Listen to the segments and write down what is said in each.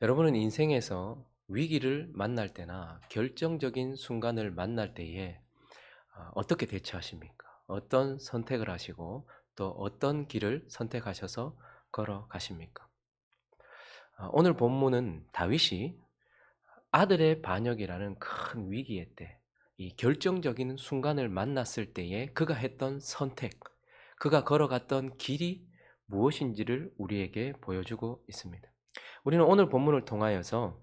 여러분은 인생에서 위기를 만날 때나 결정적인 순간을 만날 때에 어떻게 대처하십니까? 어떤 선택을 하시고 또 어떤 길을 선택하셔서 걸어가십니까? 오늘 본문은 다윗이 아들의 반역이라는 큰 위기의 때, 이 결정적인 순간을 만났을 때에 그가 했던 선택, 그가 걸어갔던 길이 무엇인지를 우리에게 보여주고 있습니다. 우리는 오늘 본문을 통하여서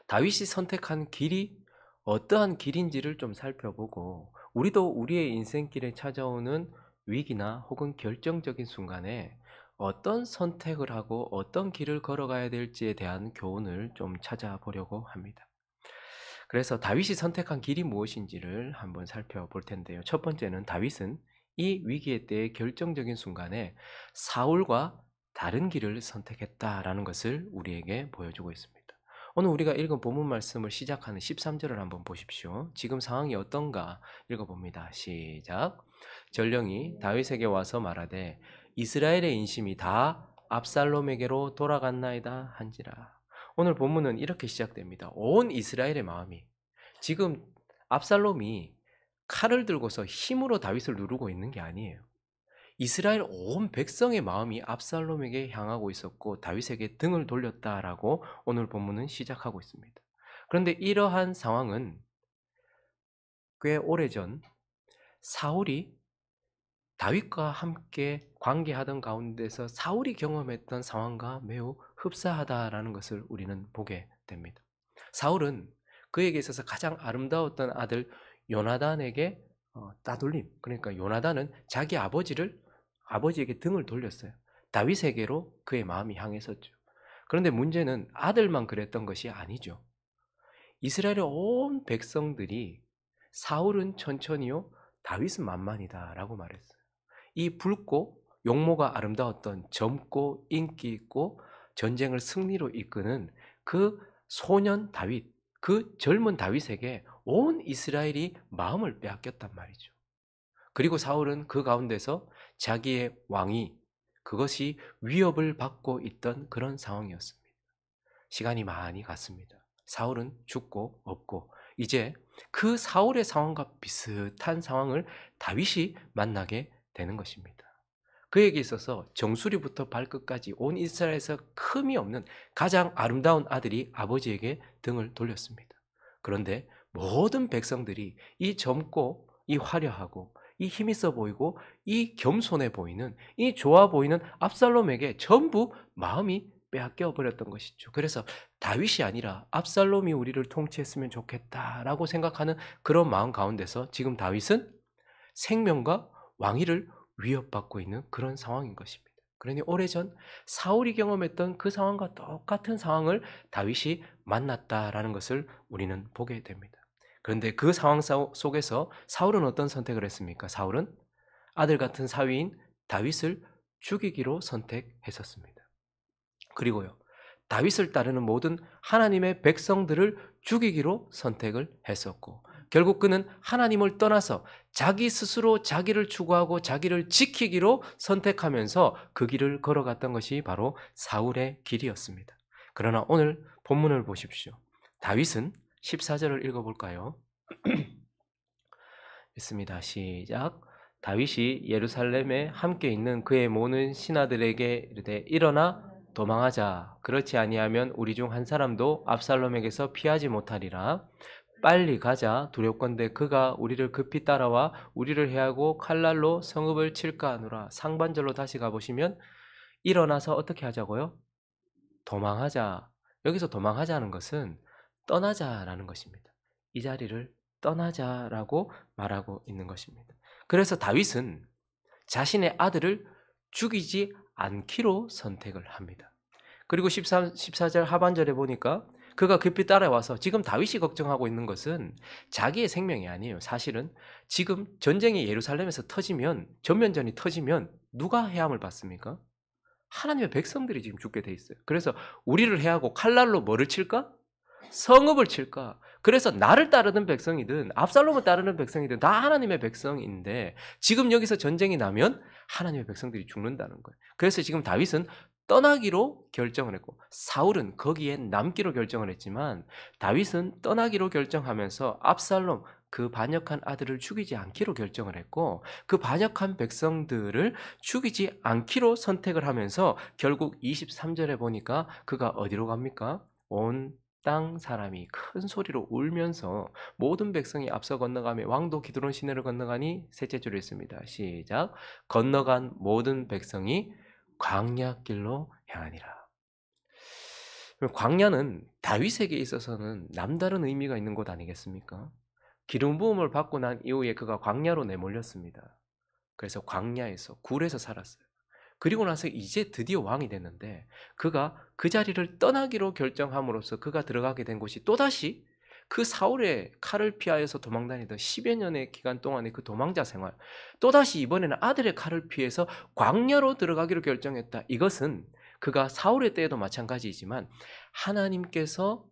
다윗이 선택한 길이 어떠한 길인지를 좀 살펴보고 우리도 우리의 인생길에 찾아오는 위기나 혹은 결정적인 순간에 어떤 선택을 하고 어떤 길을 걸어가야 될지에 대한 교훈을 좀 찾아보려고 합니다. 그래서 다윗이 선택한 길이 무엇인지를 한번 살펴볼 텐데요. 첫 번째는 다윗은 이 위기의 때의 결정적인 순간에 사울과 다른 길을 선택했다라는 것을 우리에게 보여주고 있습니다. 오늘 우리가 읽은 본문 말씀을 시작하는 13절을 한번 보십시오. 지금 상황이 어떤가 읽어봅니다. 시작. 전령이 다윗에게 와서 말하되 이스라엘의 인심이 다 압살롬에게로 돌아갔나이다 한지라. 오늘 본문은 이렇게 시작됩니다. 온 이스라엘의 마음이 지금 압살롬이 칼을 들고서 힘으로 다윗을 누르고 있는 게 아니에요. 이스라엘 온 백성의 마음이 압살롬에게 향하고 있었고 다윗에게 등을 돌렸다라고 오늘 본문은 시작하고 있습니다. 그런데 이러한 상황은 꽤 오래전 사울이 다윗과 함께 관계하던 가운데서 사울이 경험했던 상황과 매우 흡사하다라는 것을 우리는 보게 됩니다. 사울은 그에게 있어서 가장 아름다웠던 아들 요나단에게 따돌림, 그러니까 요나단은 자기 아버지에게 등을 돌렸어요. 다윗에게로 그의 마음이 향했었죠. 그런데 문제는 아들만 그랬던 것이 아니죠. 이스라엘의 온 백성들이 사울은 천천히요, 다윗은 만만이다라고 말했어요. 이 붉고 용모가 아름다웠던 젊고 인기 있고 전쟁을 승리로 이끄는 그 소년 다윗, 그 젊은 다윗에게 온 이스라엘이 마음을 빼앗겼단 말이죠. 그리고 사울은 그 가운데서 자기의 왕위, 그것이 위협을 받고 있던 그런 상황이었습니다. 시간이 많이 갔습니다. 사울은 죽고 없고 이제 그 사울의 상황과 비슷한 상황을 다윗이 만나게 되는 것입니다. 그에게 있어서 정수리부터 발끝까지 온 이스라엘에서 흠이 없는 가장 아름다운 아들이 아버지에게 등을 돌렸습니다. 그런데 모든 백성들이 이 젊고 이 화려하고 이 힘있어 보이고 이 겸손해 보이는 이 좋아 보이는 압살롬에게 전부 마음이 빼앗겨 버렸던 것이죠. 그래서 다윗이 아니라 압살롬이 우리를 통치했으면 좋겠다라고 생각하는 그런 마음 가운데서 지금 다윗은 생명과 왕위를 위협받고 있는 그런 상황인 것입니다. 그러니 오래전 사울이 경험했던 그 상황과 똑같은 상황을 다윗이 만났다라는 것을 우리는 보게 됩니다. 그런데 그 상황 속에서 사울은 어떤 선택을 했습니까? 사울은 아들 같은 사위인 다윗을 죽이기로 선택했었습니다. 그리고요, 다윗을 따르는 모든 하나님의 백성들을 죽이기로 선택을 했었고, 결국 그는 하나님을 떠나서 자기 스스로 자기를 추구하고 자기를 지키기로 선택하면서 그 길을 걸어갔던 것이 바로 사울의 길이었습니다. 그러나 오늘 본문을 보십시오. 다윗은 14절을 읽어볼까요? 있습니다. 시작. 다윗이 예루살렘에 함께 있는 그의 모든 신하들에게 이르되 일어나 도망하자. 그렇지 아니하면 우리 중 한 사람도 압살롬에게서 피하지 못하리라. 빨리 가자. 두렵건대 그가 우리를 급히 따라와 우리를 해하고 칼날로 성읍을 칠까 하노라. 상반절로 다시 가보시면 일어나서 어떻게 하자고요? 도망하자. 여기서 도망하자는 것은 떠나자라는 것입니다. 이 자리를 떠나자라고 말하고 있는 것입니다. 그래서 다윗은 자신의 아들을 죽이지 않기로 선택을 합니다. 그리고 14절 하반절에 보니까 그가 급히 따라와서 지금 다윗이 걱정하고 있는 것은 자기의 생명이 아니에요. 사실은 지금 전쟁이 예루살렘에서 터지면, 전면전이 터지면 누가 해함을 받습니까? 하나님의 백성들이 지금 죽게 돼 있어요. 그래서 우리를 해하고 칼날로 뭐를 칠까? 성읍을 칠까? 그래서 나를 따르는 백성이든 압살롬을 따르는 백성이든 다 하나님의 백성인데 지금 여기서 전쟁이 나면 하나님의 백성들이 죽는다는 거예요. 그래서 지금 다윗은 떠나기로 결정을 했고 사울은 거기에 남기로 결정을 했지만 다윗은 떠나기로 결정하면서 압살롬 그 반역한 아들을 죽이지 않기로 결정을 했고 그 반역한 백성들을 죽이지 않기로 선택을 하면서 결국 23절에 보니까 그가 어디로 갑니까? 온 땅 사람이 큰 소리로 울면서 모든 백성이 앞서 건너가며 왕도 기드론 시내를 건너가니 셋째 줄에 있습니다. 시작. 건너간 모든 백성이 광야길로 향하니라. 광야는 다윗에게 있어서는 남다른 의미가 있는 곳 아니겠습니까? 기름 부음을 받고 난 이후에 그가 광야로 내몰렸습니다. 그래서 광야에서 굴에서 살았어요. 그리고 나서 이제 드디어 왕이 됐는데 그가 그 자리를 떠나기로 결정함으로써 그가 들어가게 된 곳이 또다시 그 사울의 칼을 피하여서 도망다니던 10여 년의 기간 동안의 그 도망자 생활, 또다시 이번에는 아들의 칼을 피해서 광야로 들어가기로 결정했다. 이것은 그가 사울의 때에도 마찬가지이지만 하나님께서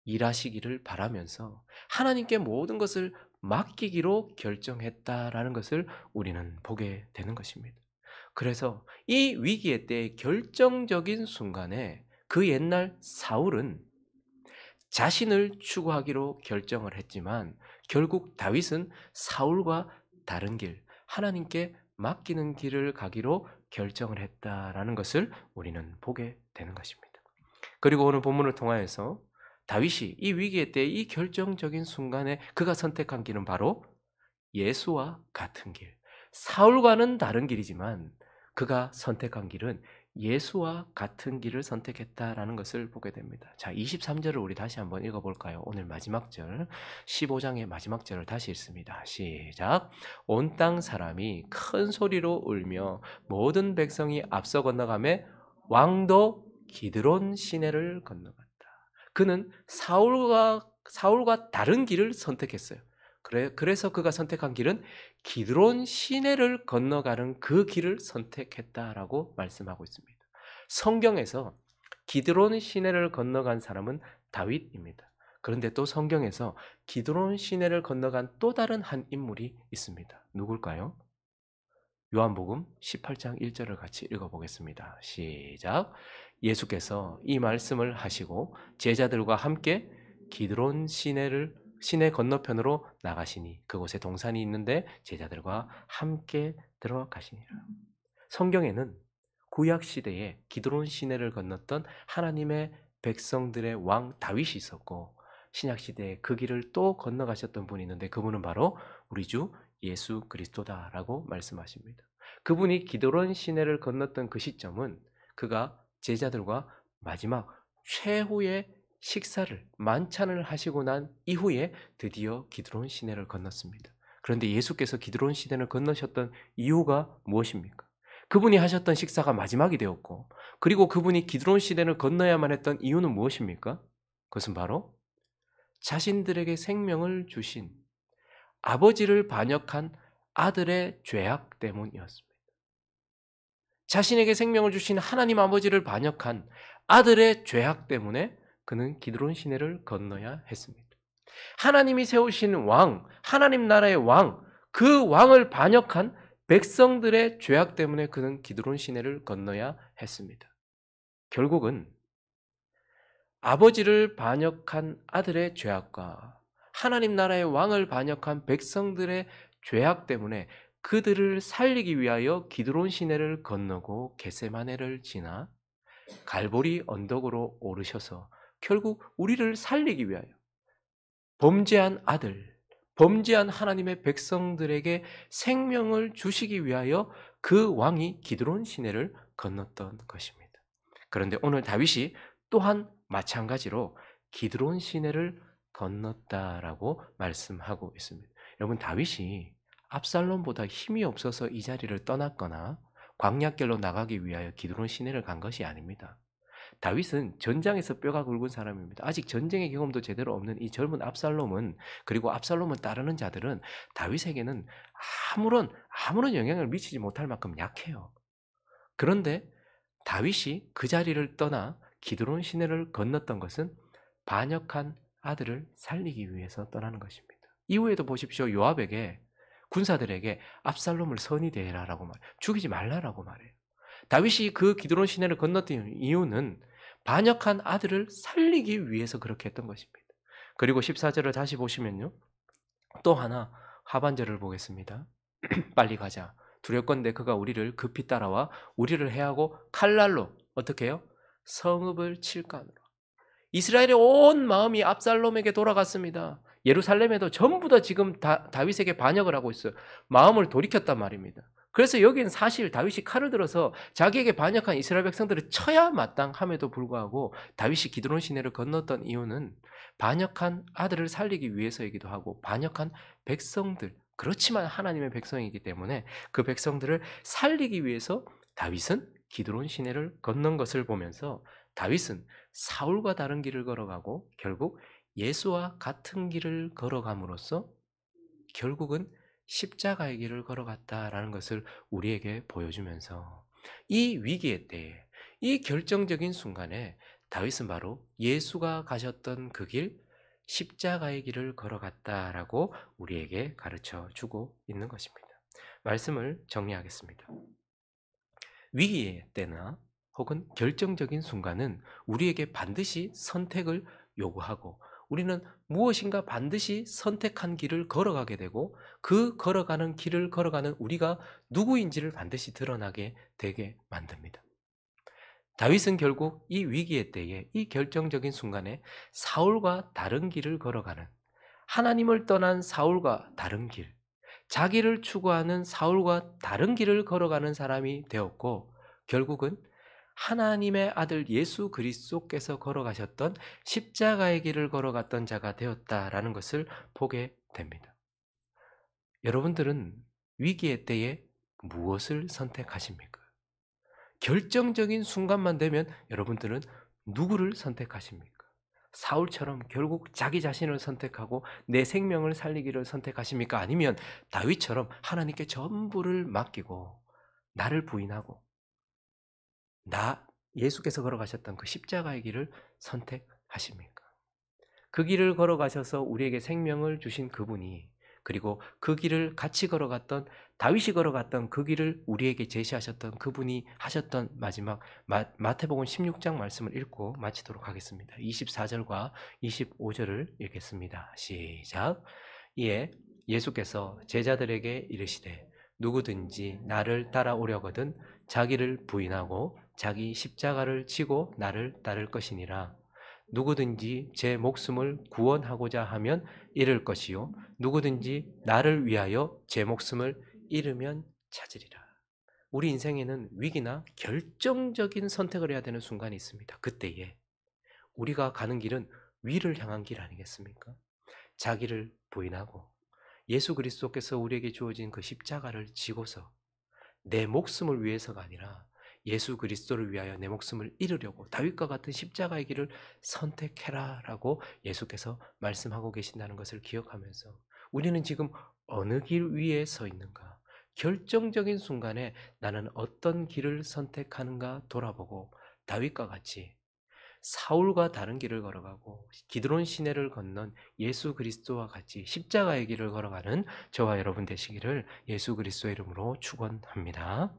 일하시기를 바라면서 하나님께 모든 것을 맡기기로 결정했다라는 것을 우리는 보게 되는 것입니다. 그래서 이 위기의 때 결정적인 순간에 그 옛날 사울은 자신을 추구하기로 결정을 했지만 결국 다윗은 사울과 다른 길, 하나님께 맡기는 길을 가기로 결정을 했다라는 것을 우리는 보게 되는 것입니다. 그리고 오늘 본문을 통하여서 다윗이 이 위기의 때 이 결정적인 순간에 그가 선택한 길은 바로 예수와 같은 길. 사울과는 다른 길이지만 그가 선택한 길은 예수와 같은 길을 선택했다라는 것을 보게 됩니다. 자, 23절을 우리 다시 한번 읽어볼까요? 오늘 마지막 절, 15장의 마지막 절을 다시 읽습니다. 시작. 온 땅 사람이 큰 소리로 울며 모든 백성이 앞서 건너가매 왕도 기드론 시내를 건너갔다. 그는 사울과 다른 길을 선택했어요. 그래서 그가 선택한 길은 기드론 시내를 건너가는 그 길을 선택했다라고 말씀하고 있습니다. 성경에서 기드론 시내를 건너간 사람은 다윗입니다. 그런데 또 성경에서 기드론 시내를 건너간 또 다른 한 인물이 있습니다. 누굴까요? 요한복음 18장 1절을 같이 읽어보겠습니다. 시작. 예수께서 이 말씀을 하시고 제자들과 함께 기드론 시내 건너편으로 나가시니 그곳에 동산이 있는데 제자들과 함께 들어가시니라. 성경에는 구약 시대에 기드론 시내를 건넜던 하나님의 백성들의 왕 다윗이 있었고 신약 시대에 그 길을 또 건너가셨던 분이 있는데 그분은 바로 우리 주 예수 그리스도다라고 말씀하십니다. 그분이 기드론 시내를 건넜던 그 시점은 그가 제자들과 마지막 최후의 식사를 만찬을 하시고 난 이후에 드디어 기드론 시내를 건넜습니다. 그런데 예수께서 기드론 시내를 건너셨던 이유가 무엇입니까? 그분이 하셨던 식사가 마지막이 되었고 그리고 그분이 기드론 시내를 건너야만 했던 이유는 무엇입니까? 그것은 바로 자신들에게 생명을 주신 아버지를 반역한 아들의 죄악 때문이었습니다. 자신에게 생명을 주신 하나님 아버지를 반역한 아들의 죄악 때문에 그는 기드론 시내를 건너야 했습니다. 하나님이 세우신 왕, 하나님 나라의 왕, 그 왕을 반역한 백성들의 죄악 때문에 그는 기드론 시내를 건너야 했습니다. 결국은 아버지를 반역한 아들의 죄악과 하나님 나라의 왕을 반역한 백성들의 죄악 때문에 그들을 살리기 위하여 기드론 시내를 건너고 겟세마네를 지나 갈보리 언덕으로 오르셔서 결국 우리를 살리기 위하여 범죄한 아들, 범죄한 하나님의 백성들에게 생명을 주시기 위하여 그 왕이 기드론 시내를 건넜던 것입니다. 그런데 오늘 다윗이 또한 마찬가지로 기드론 시내를 건넜다라고 말씀하고 있습니다. 여러분, 다윗이 압살롬보다 힘이 없어서 이 자리를 떠났거나 광야길로 나가기 위하여 기드론 시내를 간 것이 아닙니다. 다윗은 전장에서 뼈가 굵은 사람입니다. 아직 전쟁의 경험도 제대로 없는 이 젊은 압살롬은, 그리고 압살롬을 따르는 자들은 다윗에게는 아무런 영향을 미치지 못할 만큼 약해요. 그런데 다윗이 그 자리를 떠나 기드론 시내를 건넜던 것은 반역한 아들을 살리기 위해서 떠나는 것입니다. 이후에도 보십시오. 요압에게, 군사들에게 압살롬을 선히 대해라라고 말해요. 죽이지 말라라고 말해요. 다윗이 그 기드론 시내를 건넜던 이유는 반역한 아들을 살리기 위해서 그렇게 했던 것입니다. 그리고 14절을 다시 보시면요. 또 하나 하반절을 보겠습니다. 빨리 가자. 두렵건대 그가 우리를 급히 따라와 우리를 해하고 칼날로 어떻게 해요? 성읍을 칠까 하노라. 이스라엘의 온 마음이 압살롬에게 돌아갔습니다. 예루살렘에도 전부 다 지금 다윗에게 반역을 하고 있어요. 마음을 돌이켰단 말입니다. 그래서 여기는 사실 다윗이 칼을 들어서 자기에게 반역한 이스라엘 백성들을 쳐야 마땅함에도 불구하고 다윗이 기드론 시내를 건넜던 이유는 반역한 아들을 살리기 위해서이기도 하고 반역한 백성들, 그렇지만 하나님의 백성이기 때문에 그 백성들을 살리기 위해서 다윗은 기드론 시내를 건넌 것을 보면서 다윗은 사울과 다른 길을 걸어가고 결국 예수와 같은 길을 걸어감으로써 결국은 십자가의 길을 걸어갔다라는 것을 우리에게 보여주면서 이 위기의 때에 이 결정적인 순간에 다윗은 바로 예수가 가셨던 그 길, 십자가의 길을 걸어갔다라고 우리에게 가르쳐 주고 있는 것입니다. 말씀을 정리하겠습니다. 위기의 때나 혹은 결정적인 순간은 우리에게 반드시 선택을 요구하고 우리는 무엇인가 반드시 선택한 길을 걸어가게 되고 그 걸어가는 길을 걸어가는 우리가 누구인지를 반드시 드러나게 되게 만듭니다. 다윗은 결국 이 위기의 때에 이 결정적인 순간에 사울과 다른 길을 걸어가는 하나님을 떠난 사울과 다른 길, 자기를 추구하는 사울과 다른 길을 걸어가는 사람이 되었고 결국은 하나님의 아들 예수 그리스도께서 걸어가셨던 십자가의 길을 걸어갔던 자가 되었다라는 것을 보게 됩니다. 여러분들은 위기의 때에 무엇을 선택하십니까? 결정적인 순간만 되면 여러분들은 누구를 선택하십니까? 사울처럼 결국 자기 자신을 선택하고 내 생명을 살리기를 선택하십니까? 아니면 다윗처럼 하나님께 전부를 맡기고 나를 부인하고 예수께서 걸어가셨던 그 십자가의 길을 선택하십니까? 그 길을 걸어가셔서 우리에게 생명을 주신 그분이 그리고 그 길을 같이 걸어갔던 다윗이 걸어갔던 그 길을 우리에게 제시하셨던 그분이 하셨던 마지막 마태복음 16장 말씀을 읽고 마치도록 하겠습니다. 24절과 25절을 읽겠습니다. 시작. 이에 예수께서 제자들에게 이르시되 누구든지 나를 따라오려거든 자기를 부인하고 자기 십자가를 지고 나를 따를 것이니라. 누구든지 제 목숨을 구원하고자 하면 잃을 것이요 누구든지 나를 위하여 제 목숨을 잃으면 찾으리라. 우리 인생에는 위기나 결정적인 선택을 해야 되는 순간이 있습니다. 그때에 우리가 가는 길은 위를 향한 길 아니겠습니까? 자기를 부인하고 예수 그리스도께서 우리에게 주어진 그 십자가를 지고서 내 목숨을 위해서가 아니라 예수 그리스도를 위하여 내 목숨을 잃으려고 다윗과 같은 십자가의 길을 선택해라라고 예수께서 말씀하고 계신다는 것을 기억하면서 우리는 지금 어느 길 위에 서 있는가? 결정적인 순간에 나는 어떤 길을 선택하는가 돌아보고 다윗과 같이 사울과 다른 길을 걸어가고 기드론 시내를 건넌 예수 그리스도와 같이 십자가의 길을 걸어가는 저와 여러분 되시기를 예수 그리스도의 이름으로 축원합니다.